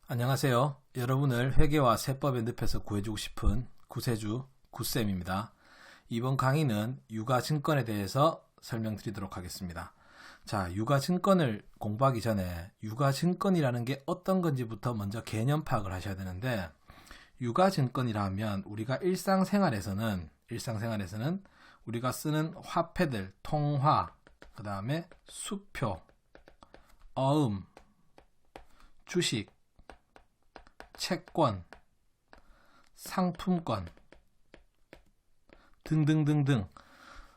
안녕하세요. 여러분을 회계와 세법의 늪에서 구해주고 싶은 구세주 구쌤입니다. 이번 강의는 유가증권에 대해서 설명드리도록 하겠습니다. 자, 유가증권을 공부하기 전에 유가증권이라는 게 어떤 건지부터 먼저 개념 파악을 하셔야 되는데, 유가증권이라 하면 우리가 일상생활에서는 우리가 쓰는 화폐들, 통화, 그 다음에 수표, 어음, 주식, 채권, 상품권 등등등등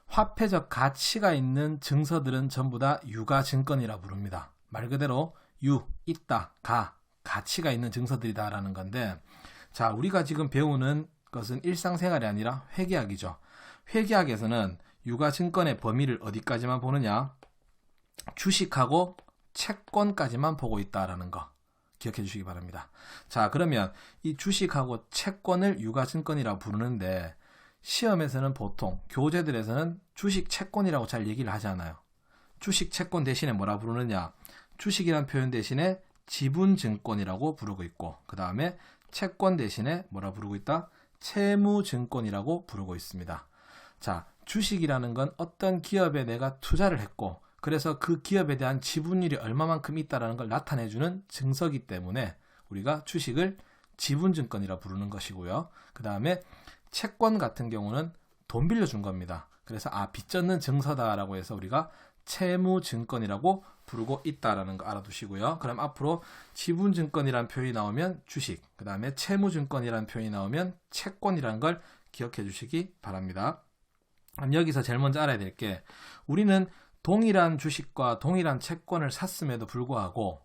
화폐적 가치가 있는 증서들은 전부 다 유가증권이라 부릅니다. 말 그대로 유, 있다, 가치가 있는 증서들이다 라는 건데, 자, 우리가 지금 배우는 것은 일상생활이 아니라 회계학이죠. 회계학에서는 유가증권의 범위를 어디까지만 보느냐? 주식하고 채권까지만 보고 있다라는 거 기억해 주시기 바랍니다. 자, 그러면 이 주식하고 채권을 유가증권이라고 부르는데, 시험에서는 보통 교재들에서는 주식 채권이라고 잘 얘기를 하지 않아요. 주식 채권 대신에 뭐라 부르느냐? 주식이란 표현 대신에 지분증권이라고 부르고 있고, 그 다음에 채권 대신에 뭐라 부르고 있다? 채무증권이라고 부르고 있습니다. 자, 주식이라는 건 어떤 기업에 내가 투자를 했고, 그래서 그 기업에 대한 지분율이 얼마만큼 있다는 걸 나타내주는 증서기 때문에 우리가 주식을 지분증권이라 부르는 것이고요. 그 다음에 채권 같은 경우는 돈 빌려준 겁니다. 그래서 빚졌는 증서다라고 해서 우리가 채무증권이라고 부르고 있다라는 거 알아두시고요. 그럼 앞으로 지분증권이라는 표현이 나오면 주식, 그 다음에 채무증권이라는 표현이 나오면 채권이라는 걸 기억해 주시기 바랍니다. 그럼 여기서 제일 먼저 알아야 될 게, 우리는 동일한 주식과 동일한 채권을 샀음에도 불구하고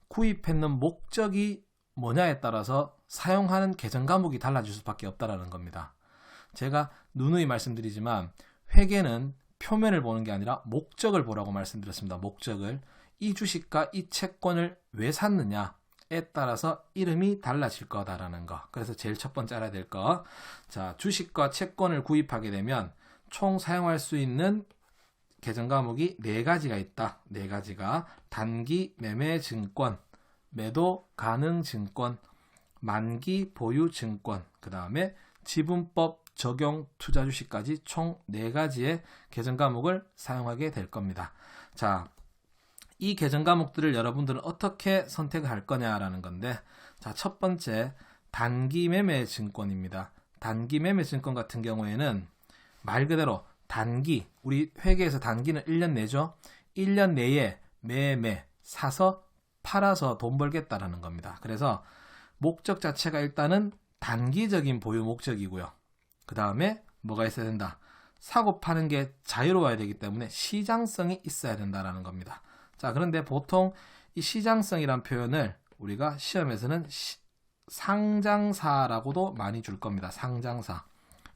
구입했는 목적이 뭐냐에 따라서 사용하는 계정 과목이 달라질 수밖에 없다는 겁니다. 제가 누누이 말씀드리지만 회계는 표면을 보는 게 아니라 목적을 보라고 말씀드렸습니다. 목적을. 이 주식과 이 채권을 왜 샀느냐에 따라서 이름이 달라질 거다라는 거. 그래서 제일 첫 번째 알아야 될 거. 자, 주식과 채권을 구입하게 되면 총 사용할 수 있는 계정 과목이 4가지가 있다. 4가지가 단기 매매 증권, 매도 가능 증권, 만기 보유 증권, 그 다음에 지분법 적용 투자 주식까지 총 4가지의 계정 과목을 사용하게 될 겁니다. 자, 이 계정 과목들을 여러분들은 어떻게 선택을 할 거냐라는 건데, 자, 첫 번째 단기 매매 증권입니다. 단기 매매 증권 같은 경우에는 말 그대로 단기, 우리 회계에서 단기는 1년 내죠. 1년 내에 매매, 사서 팔아서 돈 벌겠다라는 겁니다. 그래서 목적 자체가 일단은 단기적인 보유 목적이고요. 그 다음에 뭐가 있어야 된다? 사고 파는 게 자유로워야 되기 때문에 시장성이 있어야 된다라는 겁니다. 자, 그런데 보통 이 시장성이란 표현을 우리가 시험에서는 상장사라고도 많이 줄 겁니다. 상장사.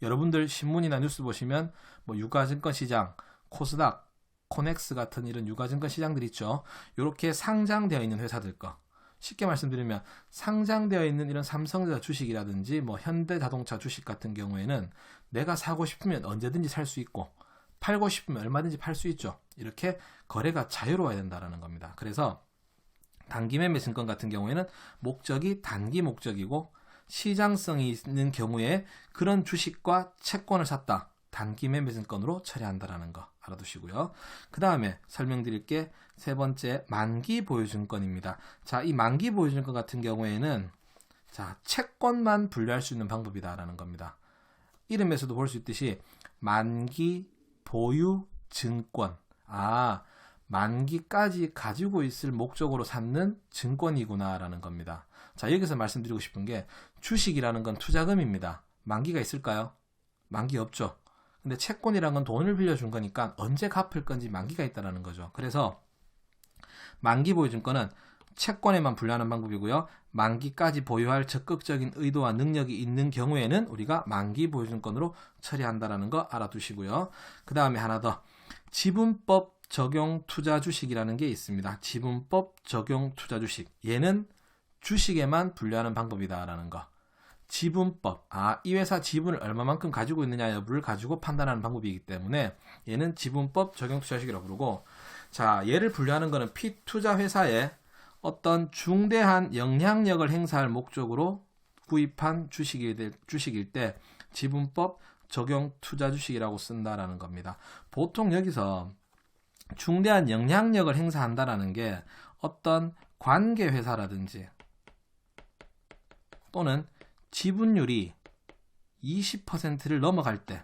여러분들 신문이나 뉴스 보시면 뭐 유가증권 시장, 코스닥, 코넥스 같은 이런 유가증권 시장들 있죠. 이렇게 상장되어 있는 회사들 거. 쉽게 말씀드리면 상장되어 있는 이런 삼성전자 주식이라든지 뭐 현대자동차 주식 같은 경우에는 내가 사고 싶으면 언제든지 살 수 있고 팔고 싶으면 얼마든지 팔 수 있죠. 이렇게 거래가 자유로워야 된다는 겁니다. 그래서 단기 매매 증권 같은 경우에는 목적이 단기 목적이고, 시장성이 있는 경우에 그런 주식과 채권을 샀다. 단기 매매 증권으로 처리한다라는 거 알아두시고요. 그 다음에 설명드릴 게 세 번째 만기 보유 증권입니다. 자, 이 만기 보유 증권 같은 경우에는 자, 채권만 분류할 수 있는 방법이다라는 겁니다. 이름에서도 볼 수 있듯이 만기 보유 증권. 만기까지 가지고 있을 목적으로 샀는 증권이구나라는 겁니다. 자, 여기서 말씀드리고 싶은 게, 주식이라는 건 투자금입니다. 만기가 있을까요? 만기 없죠. 근데 채권이라는 건 돈을 빌려준 거니까 언제 갚을 건지 만기가 있다는 거죠. 그래서 만기 보유 증권은 채권에만 분류하는 방법이고요. 만기까지 보유할 적극적인 의도와 능력이 있는 경우에는 우리가 만기 보유 증권으로 처리한다는 거 알아두시고요. 그 다음에 하나 더, 지분법 적용 투자 주식이라는 게 있습니다. 지분법 적용 투자 주식. 얘는 주식에만 분류하는 방법이다라는 거. 지분법. 이 회사 지분을 얼마만큼 가지고 있느냐 여부를 가지고 판단하는 방법이기 때문에 얘는 지분법 적용 투자 주식이라고 부르고, 자, 얘를 분류하는 거는 피투자 회사에 어떤 중대한 영향력을 행사할 목적으로 구입한 주식일 때 지분법 적용 투자 주식이라고 쓴다라는 겁니다. 보통 여기서 중대한 영향력을 행사한다라는 게 어떤 관계 회사라든지 또는 지분율이 20%를 넘어갈 때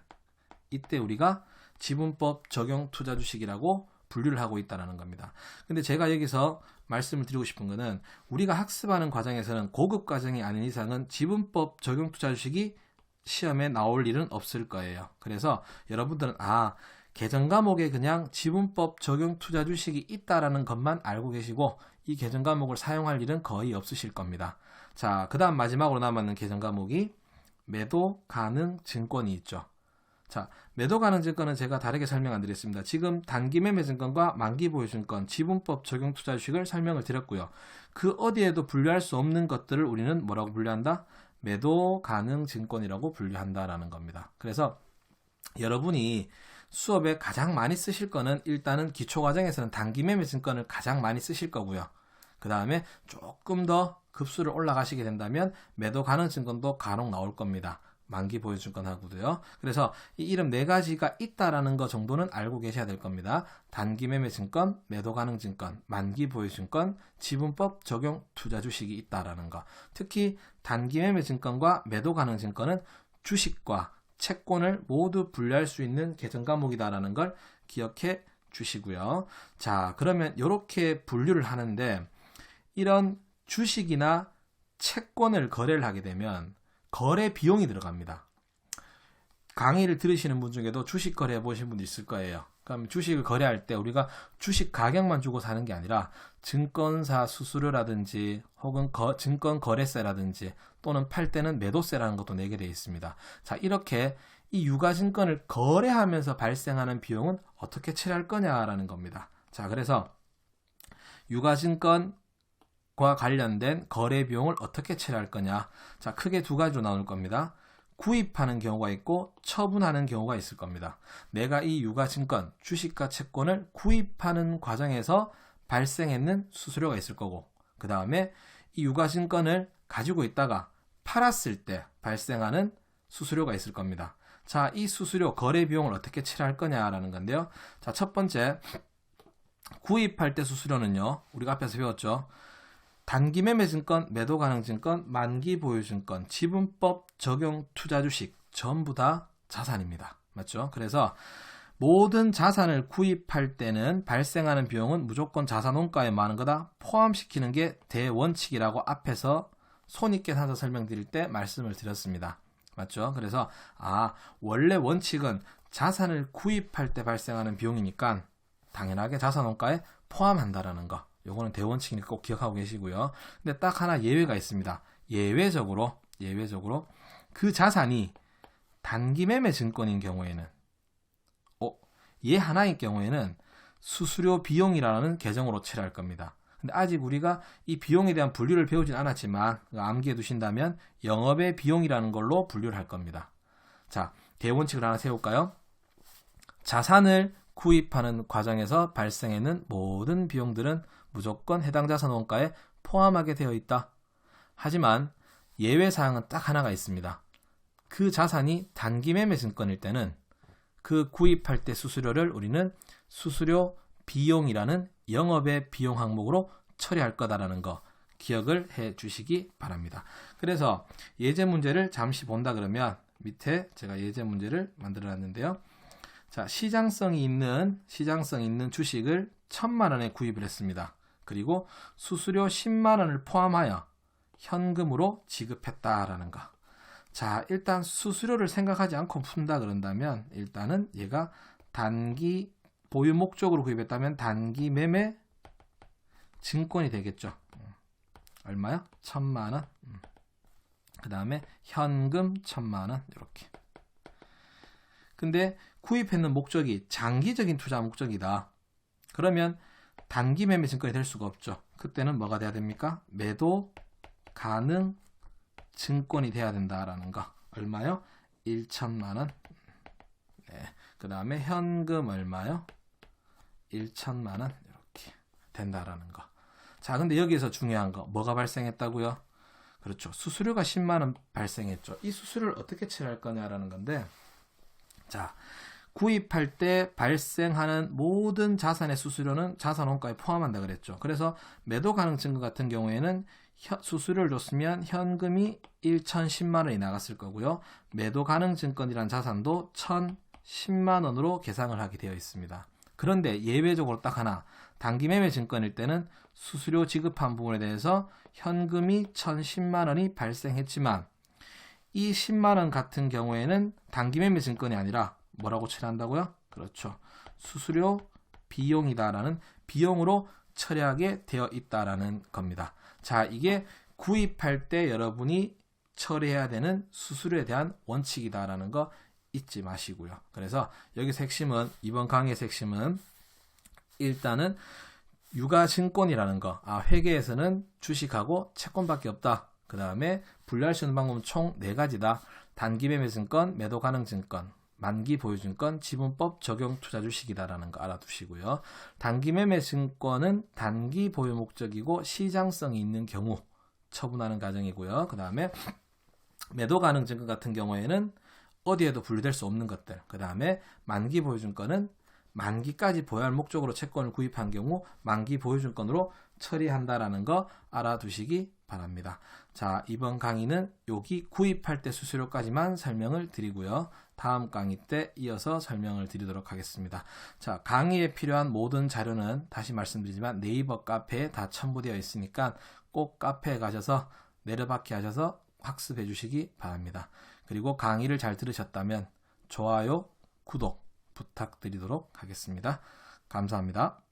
이때 우리가 지분법 적용 투자 주식이라고 분류를 하고 있다는 겁니다. 근데 제가 여기서 말씀을 드리고 싶은 거는 우리가 학습하는 과정에서는 고급 과정이 아닌 이상은 지분법 적용 투자 주식이 시험에 나올 일은 없을 거예요. 그래서 여러분들은 계정 과목에 그냥 지분법 적용 투자 주식이 있다라는 것만 알고 계시고 이 계정 과목을 사용할 일은 거의 없으실 겁니다. 자, 그 다음 마지막으로 남았는 계정 과목이 매도 가능 증권이 있죠. 자, 매도 가능 증권은 제가 다르게 설명 안 드렸습니다. 지금 단기 매매 증권과 만기 보유 증권, 지분법 적용 투자 주식을 설명을 드렸고요. 그 어디에도 분류할 수 없는 것들을 우리는 뭐라고 분류한다? 매도 가능 증권이라고 분류한다라는 겁니다. 그래서 여러분이 수업에 가장 많이 쓰실 거는 일단은 기초 과정에서는 단기 매매 증권을 가장 많이 쓰실 거고요. 그 다음에 조금 더 급수를 올라가시게 된다면 매도 가능 증권도 간혹 나올 겁니다. 만기 보유 증권하고도요. 그래서 이 이름 네 가지가 있다라는 거 정도는 알고 계셔야 될 겁니다. 단기 매매 증권, 매도 가능 증권, 만기 보유 증권, 지분법 적용 투자 주식이 있다라는 거. 특히 단기 매매 증권과 매도 가능 증권은 주식과 채권을 모두 분류할 수 있는 계정 과목이다라는 걸 기억해 주시고요. 자, 그러면 이렇게 분류를 하는데 이런 주식이나 채권을 거래를 하게 되면 거래 비용이 들어갑니다. 강의를 들으시는 분 중에도 주식 거래해 보신 분도 있을 거예요. 그럼 주식을 거래할 때 우리가 주식 가격만 주고 사는 게 아니라 증권사 수수료라든지 혹은 증권 거래세라든지 또는 팔 때는 매도세라는 것도 내게 되어 있습니다. 자, 이렇게 이 유가증권을 거래하면서 발생하는 비용은 어떻게 처리할 거냐라는 겁니다. 자, 그래서 유가증권 과 관련된 거래 비용을 어떻게 처리할 거냐. 자, 크게 두 가지로 나눌 겁니다. 구입하는 경우가 있고 처분하는 경우가 있을 겁니다. 내가 이 유가증권, 주식과 채권을 구입하는 과정에서 발생했는 수수료가 있을 거고 그 다음에 이 유가증권을 가지고 있다가 팔았을 때 발생하는 수수료가 있을 겁니다. 자, 이 수수료, 거래 비용을 어떻게 처리할 거냐라는 건데요. 자, 첫 번째, 구입할 때 수수료는요. 우리가 앞에서 배웠죠. 단기 매매 증권, 매도 가능 증권, 만기 보유 증권, 지분법 적용 투자 주식 전부 다 자산입니다. 맞죠? 그래서 모든 자산을 구입할 때는 발생하는 비용은 무조건 자산 원가에 많은 거다 포함시키는 게 대원칙이라고 앞에서 손익 계산서 설명드릴 때 말씀을 드렸습니다. 맞죠? 그래서 원래 원칙은 자산을 구입할 때 발생하는 비용이니까 당연하게 자산 원가에 포함한다라는 거. 요거는 대원칙이니까 꼭 기억하고 계시고요. 근데 딱 하나 예외가 있습니다. 예외적으로 그 자산이 단기 매매 증권인 경우에는 얘 하나인 경우에는 수수료 비용이라는 계정으로 처리할 겁니다. 근데 아직 우리가 이 비용에 대한 분류를 배우진 않았지만 암기해 두신다면 영업의 비용이라는 걸로 분류를 할 겁니다. 자, 대원칙을 하나 세울까요? 자산을 구입하는 과정에서 발생하는 모든 비용들은 무조건 해당 자산 원가에 포함하게 되어 있다. 하지만 예외사항은 딱 하나가 있습니다. 그 자산이 단기 매매 증권일 때는 그 구입할 때 수수료를 우리는 수수료 비용이라는 영업의 비용 항목으로 처리할 거다라는 거 기억을 해 주시기 바랍니다. 그래서 예제 문제를 잠시 본다 그러면 밑에 제가 예제 문제를 만들어 놨는데요. 자, 시장성이 있는 주식을 1,000만 원에 구입을 했습니다. 그리고 수수료 10만 원을 포함하여 현금으로 지급했다라는 거. 자, 일단 수수료를 생각하지 않고 푼다 그런다면 일단은 얘가 단기 보유 목적으로 구입했다면 단기 매매 증권이 되겠죠. 얼마요? 1,000만 원. 그 다음에 현금 1,000만 원 이렇게. 근데 구입했는 목적이 장기적인 투자 목적이다. 그러면 단기 매매 증권이 될 수가 없죠. 그때는 뭐가 돼야 됩니까? 매도 가능 증권이 돼야 된다라는 거. 얼마요? 1,000만 원. 네. 그 다음에 현금 얼마요? 1,000만 원 이렇게 된다라는 거. 자, 근데 여기에서 중요한 거 뭐가 발생했다고요? 그렇죠. 수수료가 10만 원 발생했죠. 이 수수료를 어떻게 처리할 거냐라는 건데, 자, 구입할 때 발생하는 모든 자산의 수수료는 자산원가에 포함한다 그랬죠. 그래서 매도 가능 증권 같은 경우에는 수수료를 줬으면 현금이 1,010만 원이 나갔을 거고요. 매도 가능 증권이란 자산도 1,010만 원으로 계상을 하게 되어 있습니다. 그런데 예외적으로 딱 하나, 단기매매 증권일 때는 수수료 지급한 부분에 대해서 현금이 1,010만 원이 발생했지만 이 10만 원 같은 경우에는 단기매매 증권이 아니라 뭐라고 처리한다고요? 그렇죠. 수수료 비용이다라는 비용으로 처리하게 되어 있다라는 겁니다. 자, 이게 구입할 때 여러분이 처리해야 되는 수수료에 대한 원칙이다라는 거 잊지 마시고요. 그래서 여기서 핵심은, 이번 강의에서 핵심은 일단은 유가증권이라는 거, 회계에서는 주식하고 채권밖에 없다. 그 다음에 분류할 수 있는 방법은 총 4가지다. 단기매매 증권, 매도 가능 증권, 만기 보유 증권, 지분법 적용 투자 주식이다라는 거 알아두시고요. 단기매매 증권은 단기 보유 목적이고 시장성이 있는 경우 처분하는 과정이고요. 그 다음에 매도 가능 증권 같은 경우에는 어디에도 분류될 수 없는 것들. 그 다음에 만기 보유 증권은 만기까지 보유할 목적으로 채권을 구입한 경우 만기 보유 증권으로 처리한다라는 거 알아두시기 바랍니다. 자, 이번 강의는 여기 구입할 때 수수료까지만 설명을 드리고요. 다음 강의 때 이어서 설명을 드리도록 하겠습니다. 자, 강의에 필요한 모든 자료는 다시 말씀드리지만 네이버 카페에 다 첨부되어 있으니까 꼭 카페에 가셔서 내려받기 하셔서 학습해 주시기 바랍니다. 그리고 강의를 잘 들으셨다면 좋아요, 구독 부탁드리도록 하겠습니다. 감사합니다.